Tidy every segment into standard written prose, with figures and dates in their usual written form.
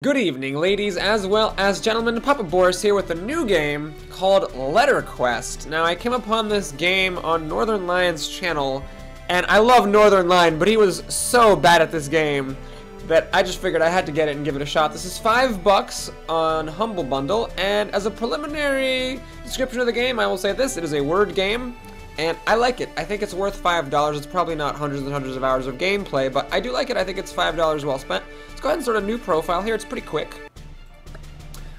Good evening, ladies as well as gentlemen. Papa Boris here with a new game called Letter Quest. Now, I came upon this game on Northern Lion's channel, and I love Northern Lion, but he was so bad at this game that I just figured I had to get it and give it a shot. This is $5 on Humble Bundle, and as a preliminary description of the game, I will say this: it is a word game, and I like it. I think it's worth $5. It's probably not hundreds and hundreds of hours of gameplay, but I do like it. I think it's $5 well spent. Let's go ahead and start a new profile here. It's pretty quick,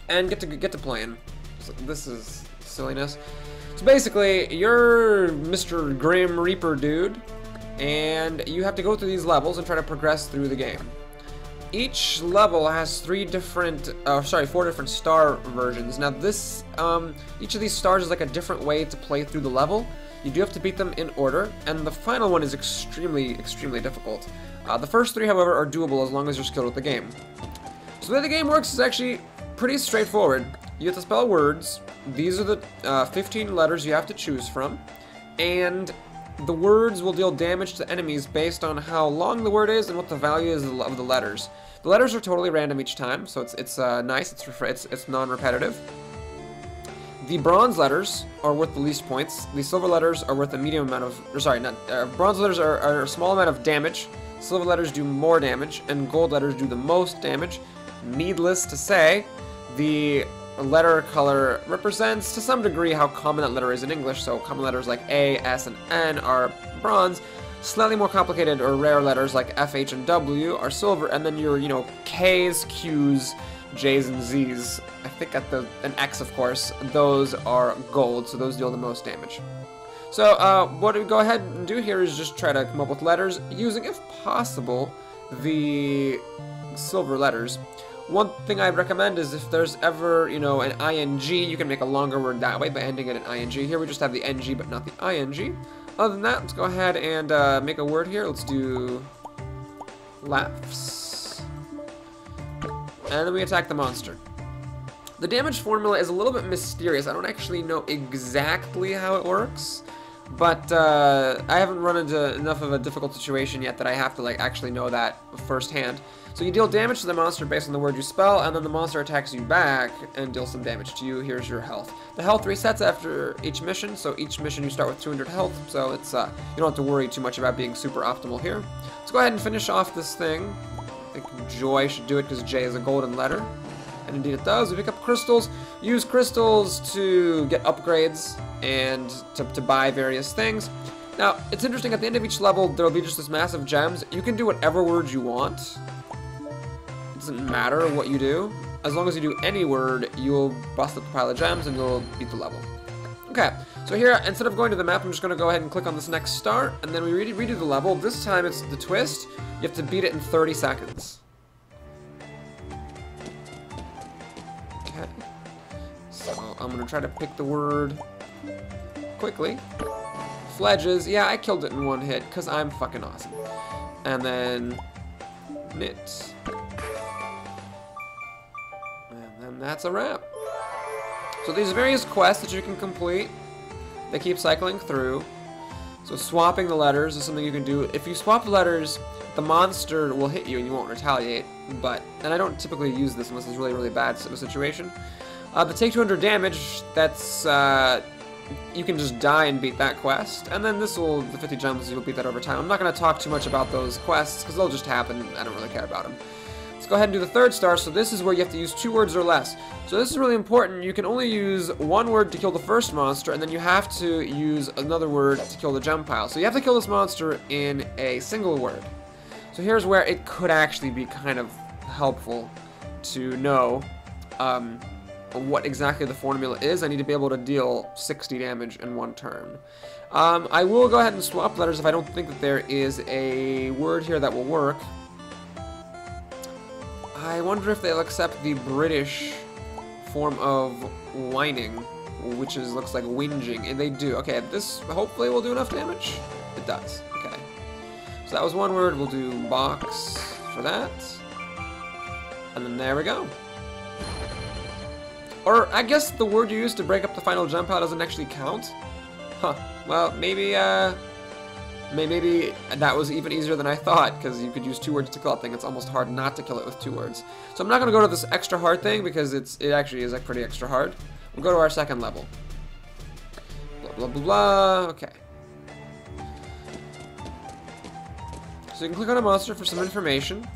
and get to playing. So this is silliness. So basically, you're Mr. Grim Reaper dude, and you have to go through these levels and try to progress through the game. Each level has four different star versions. Now this, each of these stars is like a different way to play through the level. You do have to beat them in order, and the final one is extremely, extremely difficult. The first three, however, are doable as long as you're skilled with the game. So the way the game works is actually pretty straightforward. You have to spell words. These are the 15 letters you have to choose from, and the words will deal damage to enemies based on how long the word is and what the value is of the letters. The letters are totally random each time, so it's nice. It's non-repetitive. The bronze letters are worth the least points. The silver letters are worth a medium amount of, bronze letters are a small amount of damage. Silver letters do more damage, and gold letters do the most damage. Needless to say, the letter color represents to some degree how common that letter is in English. So common letters like A, S, and N are bronze. Slightly more complicated or rare letters like F, H, and W are silver, and then your, K's, Q's, J's, and Z's, I think an X, of course, those are gold, so those deal the most damage. So what we go ahead and do here is just try to come up with letters using, if possible, the silver letters. One thing I'd recommend is if there's ever, an ing, you can make a longer word that way by ending it in ing. Here we just have the ng, but not the ing. Other than that, let's go ahead and make a word here. Let's do laughs. And then we attack the monster. The damage formula is a little bit mysterious. I don't actually know exactly how it works, but I haven't run into enough of a difficult situation yet that I have to actually know that firsthand. So you deal damage to the monster based on the word you spell, and then the monster attacks you back and deals some damage to you. Here's your health. The health resets after each mission, so each mission you start with 200 health, so it's you don't have to worry too much about being super optimal here. Let's go ahead and finish off this thing. I think Joy should do it because J is a golden letter. And indeed it does. We pick up crystals, use crystals to get upgrades and to buy various things. Now, it's interesting, at the end of each level, there'll be just this massive gems. You can do whatever words you want. It doesn't matter what you do. As long as you do any word, you'll bust up a pile of gems and you'll beat the level. Okay, so here, instead of going to the map, I'm just going to go ahead and click on this next star, and then we redo the level. This time it's the twist. You have to beat it in 30 seconds. Okay, so I'm going to try to pick the word quickly. Fledges, yeah, I killed it in one hit, because I'm fucking awesome. And then knit. And then that's a wrap. So these various quests that you can complete, they keep cycling through. So swapping the letters is something you can do. If you swap the letters, the monster will hit you and you won't retaliate. And I don't typically use this unless it's really, really bad of a situation. The take 200 damage, that's, you can just die and beat that quest. And then the 50 gems, you'll beat that over time. I'm not going to talk too much about those quests because they'll just happen. I don't really care about them. Let's go ahead and do the third star. So this is where you have to use 2 words or less. So this is really important. You can only use 1 word to kill the first monster, and then you have to use another word to kill the gem pile. So you have to kill this monster in a single word. So here's where it could actually be kind of helpful to know what exactly the formula is. I need to be able to deal 60 damage in 1 turn. I will go ahead and swap letters if I don't think that there is a word here that will work. I wonder if they'll accept the British form of whining, which looks like whinging, and they do. Okay, this hopefully will do enough damage. It does. Okay. So that was 1 word. We'll do box for that. And then there we go. Or I guess the word you used to break up the final jump out doesn't actually count. Huh. Well, maybe Maybe that was even easier than I thought, because you could use 2 words to kill a thing. It's almost hard not to kill it with 2 words. So I'm not going to go to this extra hard thing, because it actually is like pretty extra hard. We'll go to our second level. Blah, blah, blah, blah. Okay. So you can click on a monster for some information.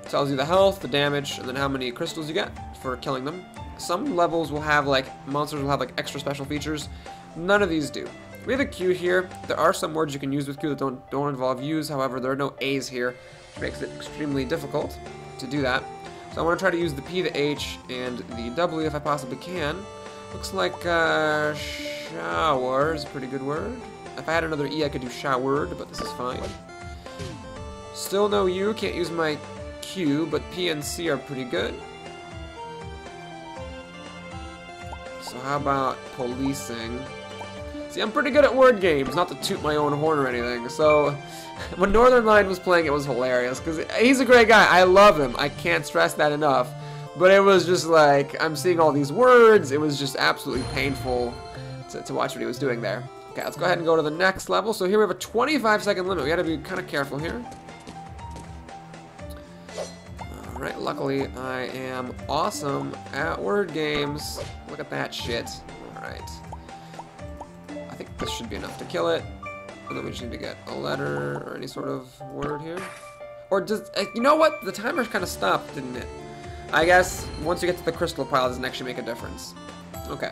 It tells you the health, the damage, and then how many crystals you get for killing them. Some levels will have, like, monsters will have, like, extra special features. None of these do. We have a Q here. There are some words you can use with Q that don't involve U's. However, there are no A's here, which makes it extremely difficult to do that. So I want to try to use the P, the H, and the W if I possibly can. Looks like shower is a pretty good word. If I had another E, I could do showered, but this is fine. Still no U. Can't use my Q, but P and C are pretty good. So how about policing? See, I'm pretty good at word games, not to toot my own horn or anything. So when Northern Lion was playing, it was hilarious, because he's a great guy. I love him. I can't stress that enough. But it was just like, I'm seeing all these words. It was just absolutely painful to watch what he was doing there. Okay, let's go ahead and go to the next level. So here we have a 25-second limit. We gotta be kind of careful here. Alright, luckily I am awesome at word games. Look at that shit. Alright. I think this should be enough to kill it. And then we just need to get a letter or any sort of word here. Or does, you know what? The timer kind of stopped, didn't it? I guess once you get to the crystal pile, it doesn't actually make a difference. Okay.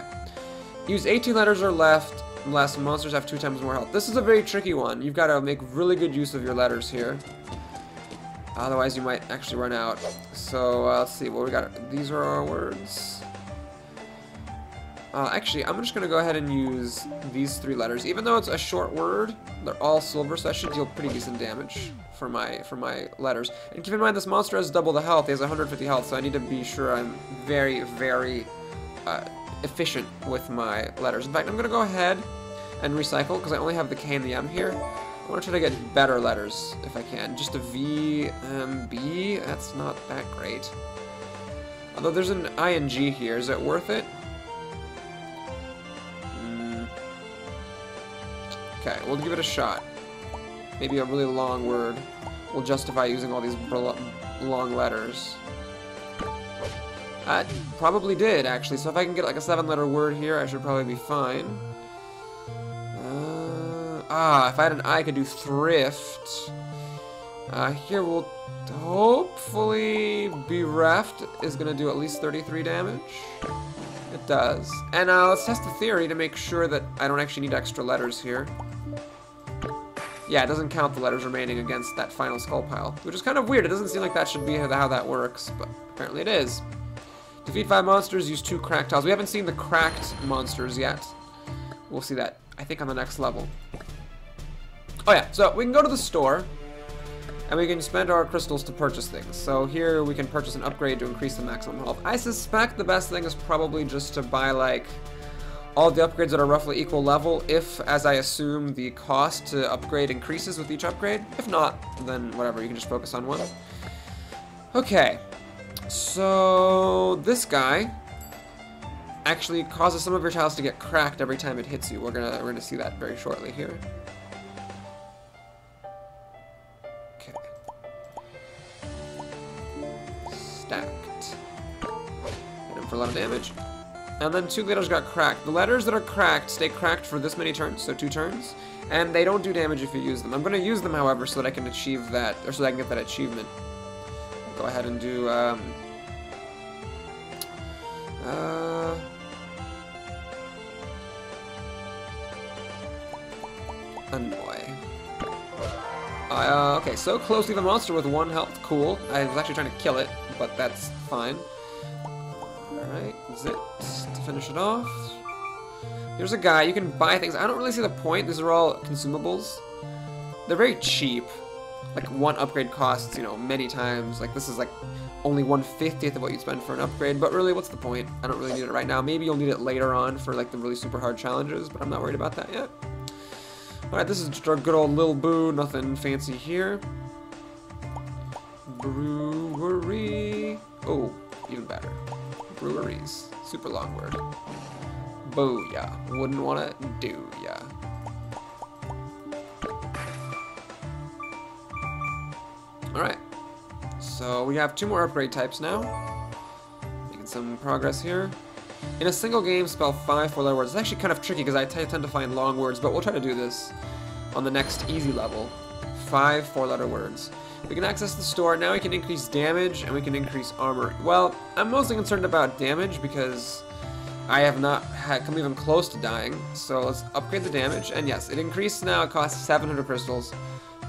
Use 18 letters or less. Monsters have 2 times more health. This is a very tricky one. You've got to make really good use of your letters here. Otherwise, you might actually run out. So, let's see what we got. These are our words. Actually, I'm just going to go ahead and use these 3 letters. Even though it's a short word, they're all silver, so that should deal pretty decent damage for my letters. And keep in mind, this monster has double the health. He has 150 health, so I need to be sure I'm very, very efficient with my letters. In fact, I'm going to go ahead and recycle, because I only have the K and the M here. I want to try to get better letters, if I can. Just a V, M, B, that's not that great. Although there's an ING here, is it worth it? Okay, we'll give it a shot. Maybe a really long word will justify using all these long letters. That probably did, actually. So if I can get like a 7-letter word here, I should probably be fine. If I had an I, I could do thrift. Here we'll hopefully bereft is going to do at least 33 damage. It does. And let's test the theory to make sure that I don't actually need extra letters here. Yeah, it doesn't count the letters remaining against that final skull pile, which is kind of weird. It doesn't seem like that should be how that works, but apparently it is. Defeat 5 monsters, use 2 cracked tiles. We haven't seen the cracked monsters yet. We'll see that, I think, on the next level. Oh yeah, so we can go to the store, and we can spend our crystals to purchase things. So here we can purchase an upgrade to increase the maximum health. I suspect the best thing is probably just to buy, like, all the upgrades that are roughly equal level, if, as I assume, the cost to upgrade increases with each upgrade. If not, then whatever, you can just focus on one. Okay, so this guy actually causes some of your tiles to get cracked every time it hits you. We're gonna see that very shortly here. Okay. Stacked. Hit him for a lot of damage. And then 2 letters got cracked. The letters that are cracked stay cracked for this many turns, so 2 turns. And they don't do damage if you use them. I'm going to use them, however, so that I can achieve that, or so that I can get that achievement. Go ahead and do, annoy. Okay, so close to the monster with 1 health. Cool. I was actually trying to kill it, but that's fine. Alright, zit to finish it off. Here's a guy. You can buy things. I don't really see the point. These are all consumables. They're very cheap. Like, 1 upgrade costs, you know, many times. Like, this is like only 1/50th of what you'd spend for an upgrade. But really, what's the point? I don't really need it right now. Maybe you'll need it later on for like the really super hard challenges, but I'm not worried about that yet. Alright, this is just our good old Lil Boo. Nothing fancy here. Brewery. Oh, even better. Breweries. Super long word. Booyah. Wouldn't wanna do ya. we have 2 more upgrade types now. Making some progress here. In a single game, spell 5 4-letter words. It's actually kind of tricky because I tend to find long words, but we'll try to do this on the next easy level. 5 4-letter words. We can access the store. Now we can increase damage and we can increase armor. Well, I'm mostly concerned about damage because I have not come even close to dying. So let's upgrade the damage. And yes, it increased now. It costs 700 crystals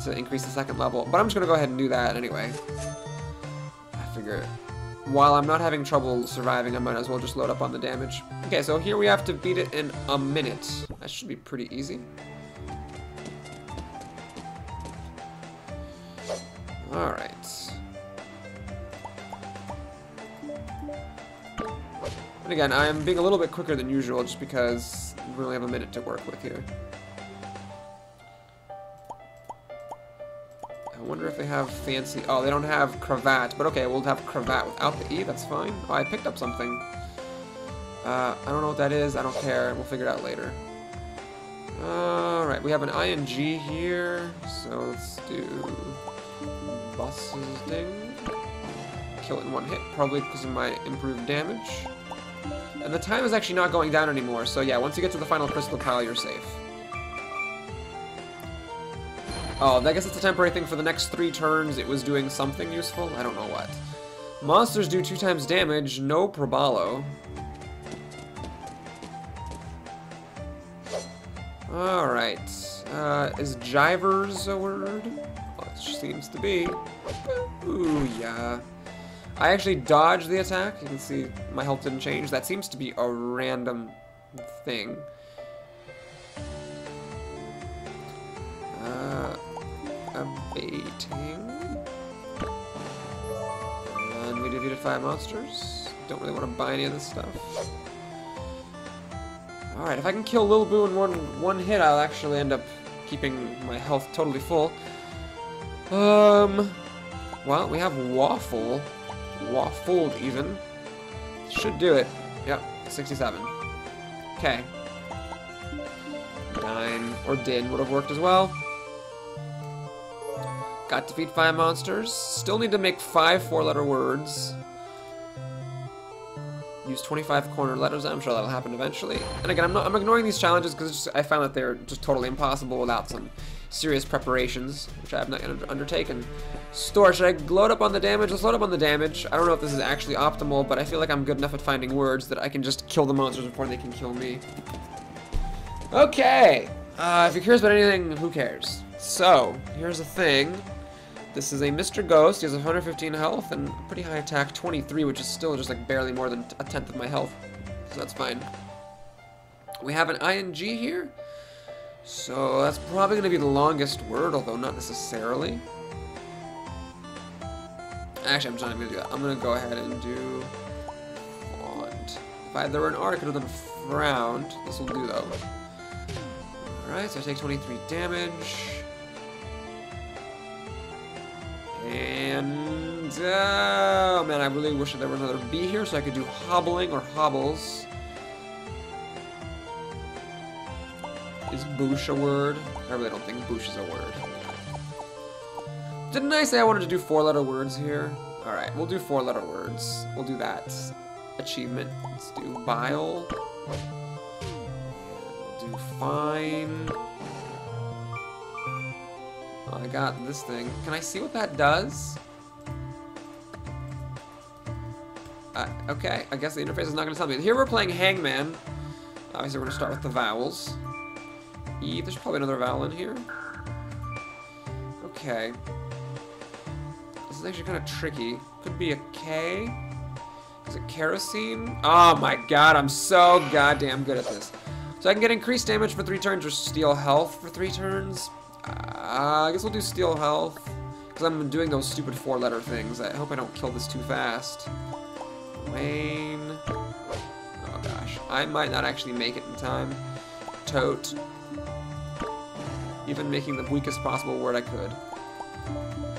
to increase the 2nd level. But I'm just going to go ahead and do that anyway. I figure while I'm not having trouble surviving, I might as well just load up on the damage. Okay, so here we have to beat it in a minute. That should be pretty easy. Alright. And again, I'm being a little bit quicker than usual just because we only have a minute to work with here. I wonder if they have fancy... Oh, they don't have cravat, but okay, we'll have cravat without the E, that's fine. Oh, I picked up something. I don't know what that is, I don't care, we'll figure it out later. Alright, we have an ing here, so let's do... Buses ding. Kill it in 1 hit, probably because of my improved damage. And the time is actually not going down anymore, so yeah, once you get to the final crystal pile, you're safe. Oh, I guess it's a temporary thing for the next 3 turns. It was doing something useful. I don't know what. Monsters do 2 times damage. No probalo. Alright. Is jivers a word? Well, it seems to be. Ooh, yeah. I actually dodged the attack. You can see my health didn't change. That seems to be a random thing. Abating. And we defeated 5 monsters. Don't really want to buy any of this stuff. Alright, if I can kill Lil Boo in one hit, I'll actually end up keeping my health totally full. Well, we have Waffle. Waffled, even. Should do it. Yep, 67. Okay. Dine, or Din would have worked as well. Got to defeat 5 monsters. Still need to make 5 4-letter words. Use 25 corner letters. I'm sure that'll happen eventually. And again, I'm ignoring these challenges because I found that they're just totally impossible without some serious preparations, which I have not undertaken. Store. Should I load up on the damage? Let's load up on the damage. I don't know if this is actually optimal, but I feel like I'm good enough at finding words that I can just kill the monsters before they can kill me. Okay. If you're curious about anything, who cares? So, here's the thing. This is a Mr. Ghost. He has 115 health and pretty high attack, 23, which is still just like barely more than a tenth of my health. So that's fine. We have an ing here. So that's probably going to be the longest word, although not necessarily. Actually, I'm just not going to do that. I'm going to go ahead and do font. If there were an R, I could have done frowned. This will do, though. Alright, so I take 23 damage. And, oh man, I really wish that there were another B here so I could do hobbling or hobbles. Is boosh a word? I really don't think boosh is a word. Didn't I say I wanted to do 4-letter words here? Alright, we'll do 4-letter words. We'll do that. Achievement. Let's do bile. We'll do fine. Oh, I got this thing. Can I see what that does? Okay, I guess the interface is not going to tell me. Here we're playing Hangman. Obviously, we're going to start with the vowels. E, there's probably another vowel in here. Okay. This is actually kind of tricky. Could be a K. Is it kerosene? Oh my god, I'm so goddamn good at this. So I can get increased damage for 3 turns or steal health for 3 turns. I guess we'll do steal health. Because I'm doing those stupid 4-letter things. I hope I don't kill this too fast. Wayne. Oh gosh. I might not actually make it in time. Tote. Even making the weakest possible word I could.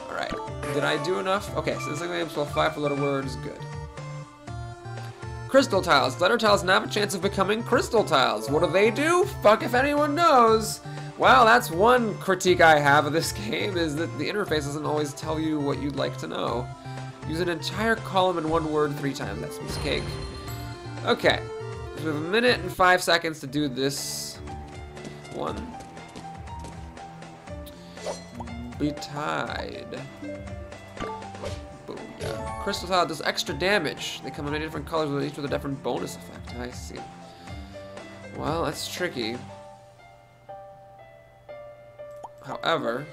Alright. Did I do enough? Okay, so this thing I spell 5 4-letter words. Good. Crystal tiles. Letter tiles now have a chance of becoming crystal tiles. What do? Fuck if anyone knows. Well, that's one critique I have of this game, is that the interface doesn't always tell you what you'd like to know. Use an entire column in one word 3 times. That's a piece of cake. Okay. So we have 1 minute and 5 seconds to do this one. Betide. Booyah. Crystal tile does extra damage. They come in many different colors with each with a different bonus effect. I see. Well, that's tricky. However,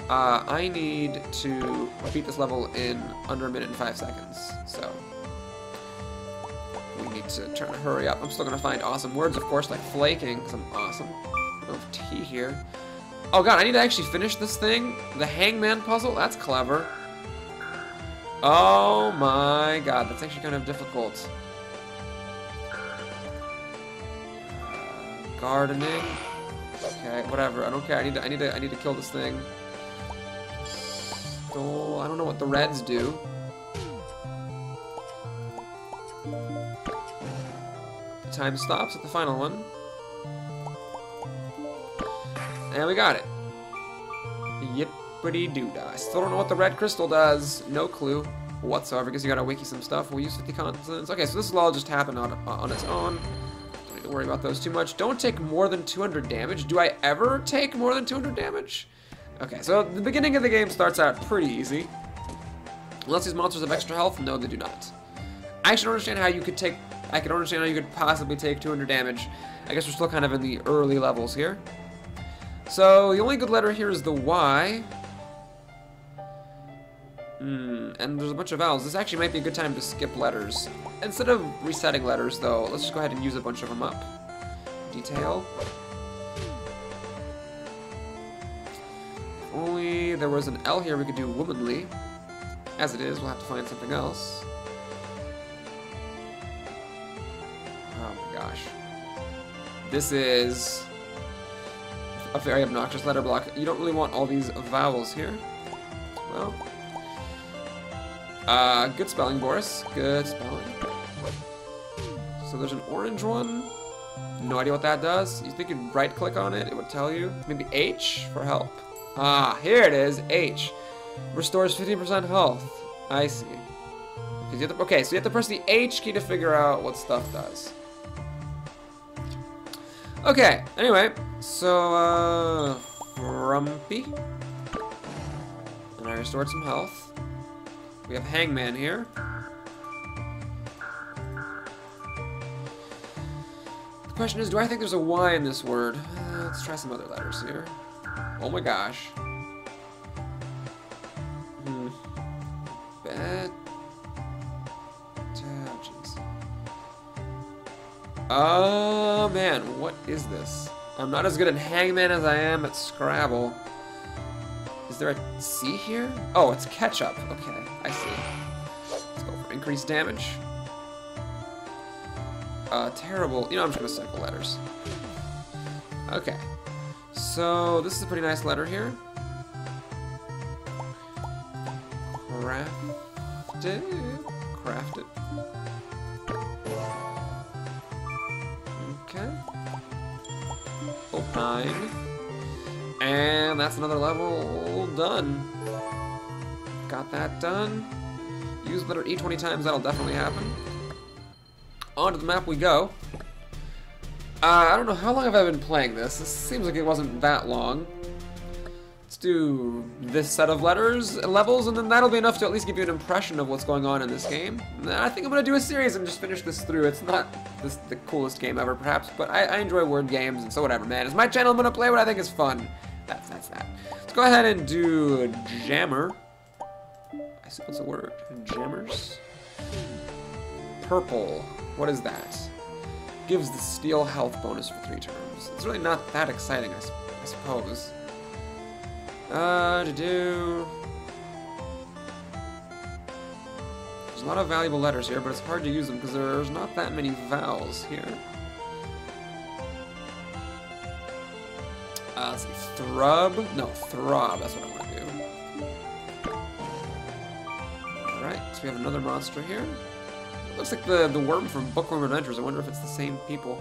I need to beat this level in under 1 minute and 5 seconds. So we need to try to hurry up. I'm still gonna find awesome words, of course, like flaking, because I'm awesome. I don't have tea here. Oh god, I need to actually finish this thing. The hangman puzzle? That's clever. Oh my god, that's actually kind of difficult. Gardening. Okay, whatever. I don't care. I need to kill this thing. So, I don't know what the reds do. Time stops at the final one. And we got it. Yippity-doo-dah. I still don't know what the red crystal does. No clue whatsoever, because you gotta wiki some stuff. We'll use 50 consonants. Okay, so this will all just happen on its own. Don't need to worry about those too much. Don't take more than 200 damage. Do I ever take more than 200 damage? Okay, so the beginning of the game starts out pretty easy. Unless these monsters have extra health? No, they do not. I actually don't understand how you could take... I can understand how you could possibly take 200 damage. I guess we're still kind of in the early levels here. So, the only good letter here is the Y. And there's a bunch of vowels. This actually might be a good time to skip letters. Instead of resetting letters, though, let's just go ahead and use a bunch of them up. Detail. If only there was an L here, we could do womanly. As it is, we'll have to find something else. Oh my gosh. This is a very obnoxious letter block. You don't really want all these vowels here. Well, good spelling, Boris. Good spelling. So there's an orange one. No idea what that does. You think you'd right-click on it, it would tell you. Maybe H for help. Ah, here it is. H. Restores 50% health. I see. Okay, so you have to press the H key to figure out what stuff does. Okay, anyway, so, Frumpy. And I restored some health. We have Hangman here. The question is, do I think there's a Y in this word? Let's try some other letters here. Oh my gosh. Bet. Oh, jeez. Oh, man, what is this? I'm not as good at Hangman as I am at Scrabble. Is there a C here? Oh, it's ketchup. Okay, I see. Let's go for increased damage. Terrible. You know, I'm just gonna cycle letters. Okay. So, this is a pretty nice letter here. Craft it. Okay. Opine. And that's another level done. Got that done. Use letter E 20 times, that'll definitely happen. Onto the map we go. I don't know, how long have I been playing this? This seems like it wasn't that long. Let's do this set of levels, and then that'll be enough to at least give you an impression of what's going on in this game. And I think I'm gonna do a series and just finish this through. It's not the coolest game ever, perhaps, but I enjoy word games, and so whatever, man. It's my channel, I'm gonna play what I think is fun. That's that. Let's go ahead and do Jammer. I suppose a word. Jammers. Purple. What is that? Gives the steel health bonus for 3 turns. It's really not that exciting, I suppose. There's a lot of valuable letters here, but it's hard to use them because there's not that many vowels here. Let's see, thrub? No, throb, that's what I want to do. Alright, so we have another monster here. Looks like the worm from Bookworm Adventures. I wonder if it's the same people.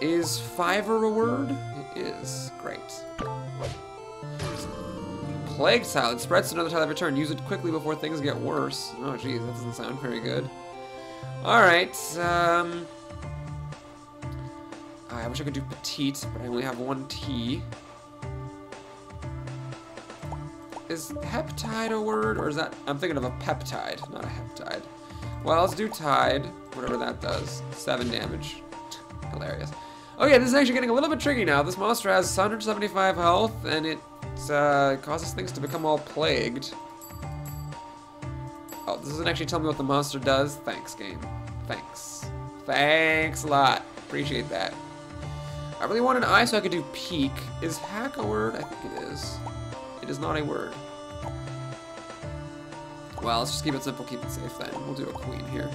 Is fiver a word? It is. Great. plague tile. It spreads to another tile every turn. Use it quickly before things get worse. Oh, geez, that doesn't sound very good. Alright, I wish I could do petite, but I only have one T. Is heptide a word, or is that... I'm thinking of a peptide, not a heptide. Well, let's do tide, whatever that does. 7 damage. Hilarious. Okay, this is actually getting a little bit tricky now. This monster has 175 health, and it causes things to become all plagued. Oh, this doesn't actually tell me what the monster does. Thanks, game. Thanks. Thanks a lot. Appreciate that. I really want an eye so I could do peek. Is hack a word? I think it is. It is not a word. Well, let's just keep it simple, keep it safe then. We'll do a queen here.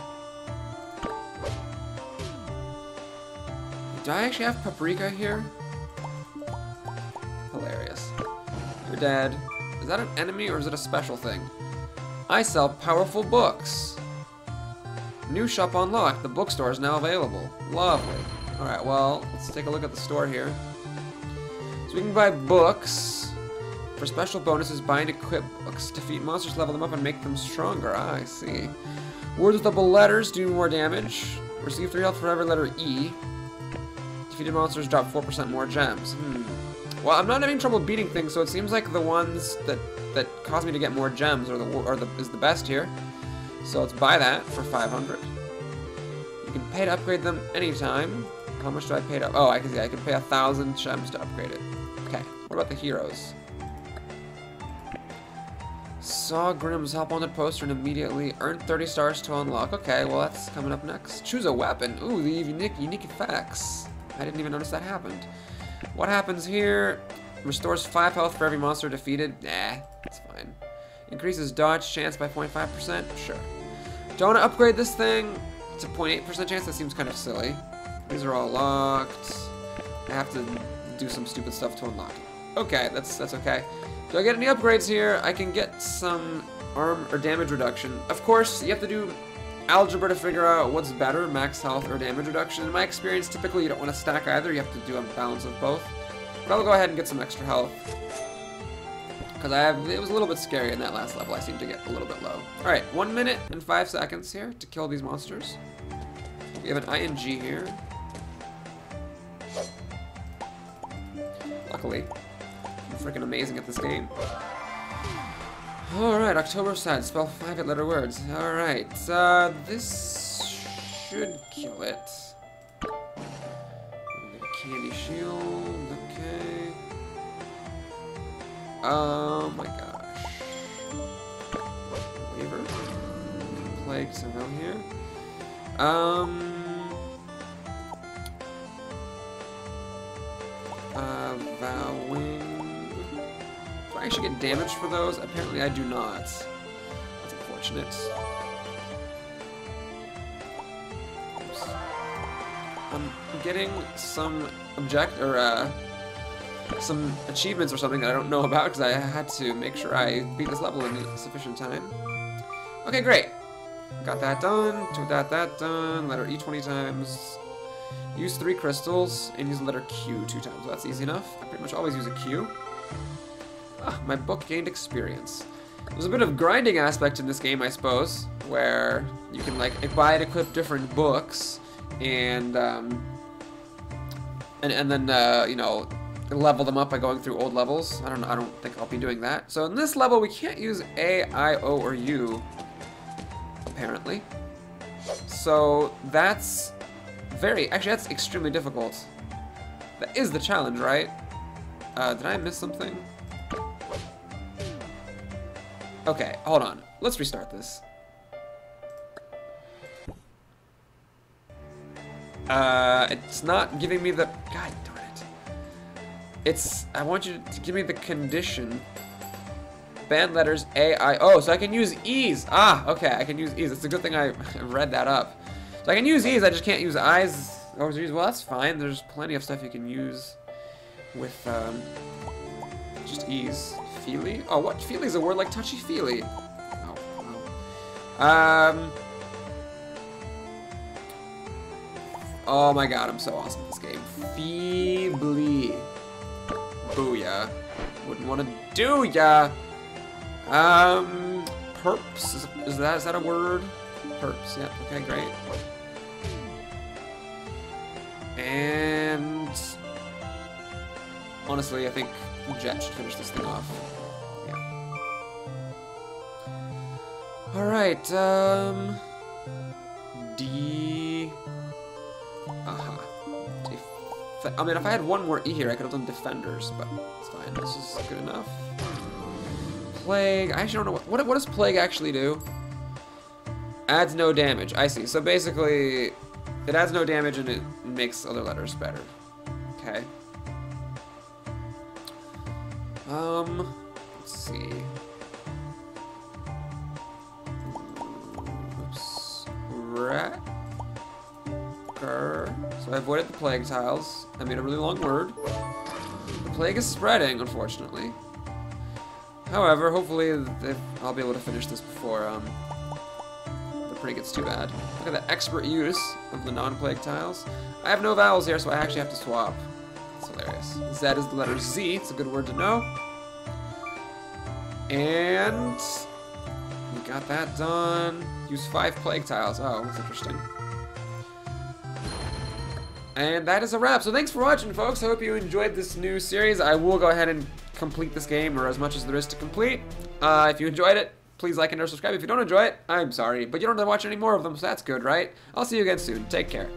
Do I actually have paprika here? Hilarious. You're dead. Is that an enemy or is it a special thing? I sell powerful books. New shop unlocked. The bookstore is now available. Lovely. Alright, well, let's take a look at the store here. So we can buy books. For special bonuses, buy and equip books. Defeat monsters, level them up, and make them stronger. Ah, I see. Words with double letters do more damage. Receive 3 health for every letter E. Defeated monsters drop 4% more gems. Well, I'm not having trouble beating things, so it seems like the ones that cause me to get more gems is the best here. So let's buy that for 500. You can pay to upgrade them anytime. How much do I pay to... Oh, I can see. I can pay 1,000 gems to upgrade it. Okay. What about the heroes? Saw Grimm's help wanted poster and immediately earned 30 stars to unlock. Okay, well that's coming up next. Choose a weapon. Ooh, the unique effects. I didn't even notice that happened. What happens here? Restores 5 health for every monster defeated. Nah, that's fine. Increases dodge chance by 0.5%. Sure. Do I want to upgrade this thing to 0.8% chance? That seems kind of silly. These are all locked. I have to do some stupid stuff to unlock it. Okay, that's okay. Do I get any upgrades here? I can get some arm or damage reduction. Of course, you have to do algebra to figure out what's better, max health or damage reduction. In my experience, typically you don't want to stack either. You have to do a balance of both. But I'll go ahead and get some extra health. Because it was a little bit scary in that last level. I seem to get a little bit low. Alright, 1 minute and 5 seconds here to kill these monsters. We have an ing here. Luckily, I'm freaking amazing at this game. Alright, October side, spell 5 8-letter words. Alright, this should kill it. Get a candy shield, okay. Oh my gosh. Waver. Plague somehow here. Vowing. Do I actually get damage for those? Apparently I do not. That's unfortunate. Oops. I'm getting some some achievements or something that I don't know about because I had to make sure I beat this level in sufficient time. Okay, great. Got that done. Took that done. Letter E 20 times. Use 3 crystals and use the letter Q 2 times. That's easy enough. I pretty much always use a Q. Ah, my book gained experience. There's a bit of grinding aspect in this game, I suppose, where you can like buy and equip different books and then you know, level them up by going through old levels. I don't think I'll be doing that. So in this level, we can't use A, I, O, or U, apparently. So that's that's extremely difficult. That is the challenge, right? Did I miss something? Okay, hold on. Let's restart this. It's not giving me the... God darn it. I want you to give me the condition. Banned letters A, I, O. So I can use E's. Ah, okay, I can use E's. It's a good thing I read that up. So I can use E's, I just can't use I's or Z's. Well, that's fine. There's plenty of stuff you can use with just E's. Feely? Oh, what? Feely is a word like touchy-feely. Oh, wow. Oh my god, I'm so awesome at this game. Feebly. Booyah. Wouldn't want to do ya. Perps, is that a word? Perps, yeah, okay, great. And honestly, I think Jet should finish this thing off. Yeah. Alright, D... I mean, if I had one more E here, I could have done Defenders, but it's fine. This is good enough. Plague. I actually don't know what does Plague actually do? Adds no damage. I see. So basically, it adds no damage and it makes other letters better. Okay. Let's see. Oops. So I avoided the plague tiles. I made a really long word. The plague is spreading, unfortunately. However, hopefully I'll be able to finish this before the plague gets too bad. Look at the expert use of the non-plague tiles. I have no vowels here, so I actually have to swap. It's hilarious. Z is the letter Z. It's a good word to know. And we got that done. Use 5 plague tiles. Oh, that's interesting. And that is a wrap. So thanks for watching, folks. I hope you enjoyed this new series. I will go ahead and complete this game, or as much as there is to complete. If you enjoyed it, please like and or subscribe. If you don't enjoy it, I'm sorry, but you don't have to watch any more of them, so that's good, right? I'll see you again soon. Take care.